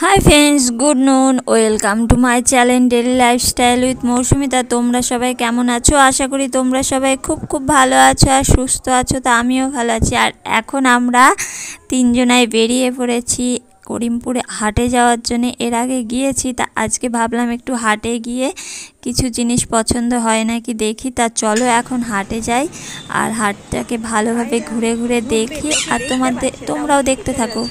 Hi friends good noon welcome to my channel daily lifestyle with Mousumita. তোমরা সবাই কেমন আছো? আশা করি তোমরা সবাই খুব খুব ভালো আছো আর সুস্থ আছো। তা আমিও ভালো আছি। আর এখন আমরা তিনজনাই বেরিয়ে পড়েছি করিমপুরে হাটে যাওয়ার জন্য। এর আগে গিয়েছি, তা আজকে ভাবলাম একটু হাটে গিয়ে কিছু জিনিস পছন্দ হয় নাকি দেখি। তা চলো এখন হাটে যাই আর হাটটাকে ভালোভাবে ঘুরে ঘুরে দেখি আর তোমরাও দেখতে থাকো।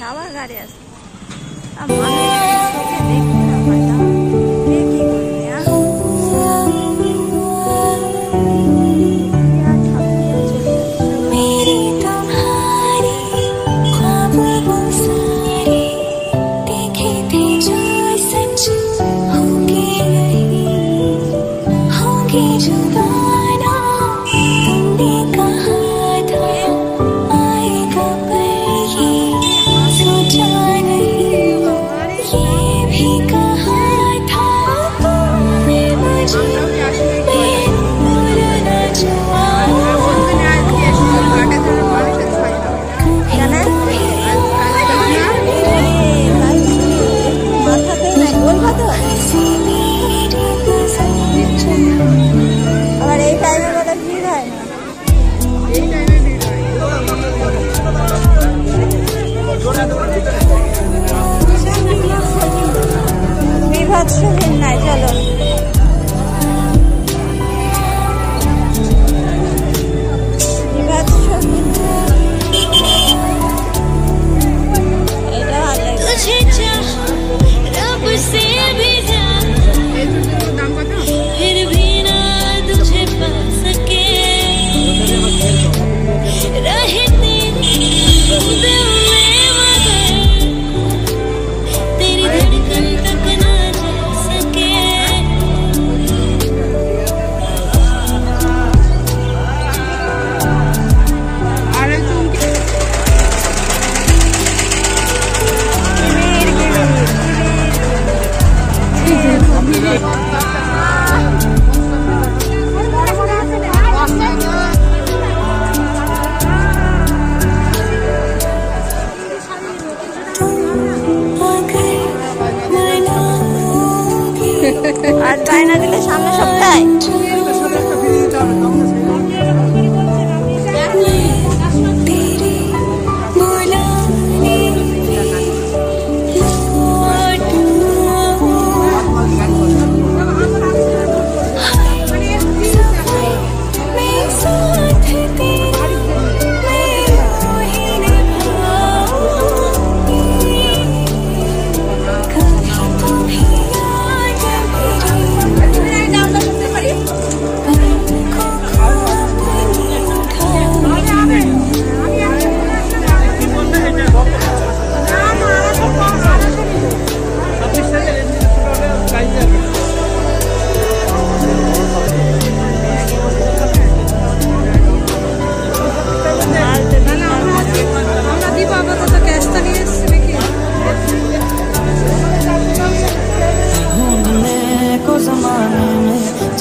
আর চায়না দিলে সামনে সপ্তাহে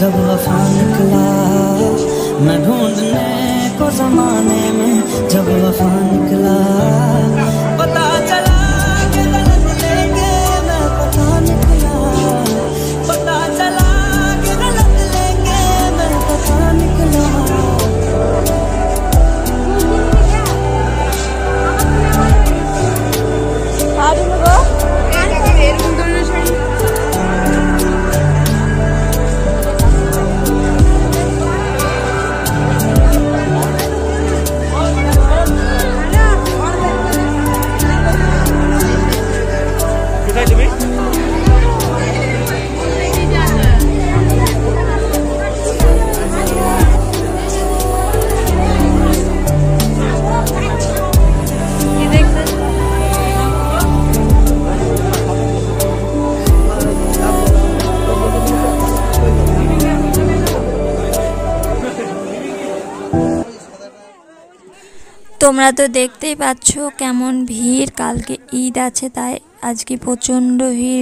जब वफा निकला मैं ढूंढने को जमाने में जब वफा निकला पता चला कि गलत लेके मैं पता निकला पता चला कि गलत लेके मैं पता निकला তোমরা তো দেখতেই পাচ্ছ কেমন ভিড়। কালকে ঈদ আছে, তাই আজকে প্রচণ্ড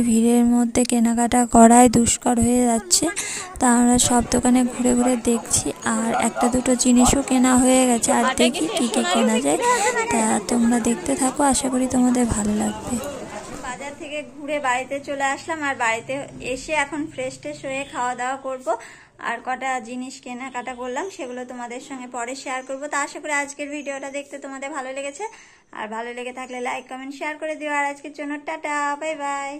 ভিড়ের মধ্যে কেনাকাটা করাই দুষ্কর হয়ে যাচ্ছে। তা আমরা সব দোকানে ঘুরে ঘুরে দেখছি আর একটা দুটো জিনিসও কেনা হয়ে গেছে। আর দেখি কী কী কেনা যায়। তা তোমরা দেখতে থাকো, আশা করি তোমাদের ভালো লাগবে। বাজার থেকে ঘুরে বাড়িতে চলে আসলাম, আর বাড়িতে এসে এখন ফ্রেশ ট্রেশ হয়ে খাওয়া দাওয়া করব। আর কটা জিনিস কেনাকাটা করলাম, সেগুলো তোমাদের সঙ্গে পরে শেয়ার করব। তো আশা করি আজকের ভিডিওটা দেখতে তোমাদের ভালো লেগেছে, আর ভালো লেগে থাকলে লাইক কমেন্ট শেয়ার করে দিও। আর আজকের জন্য টাটা, বাই বাই।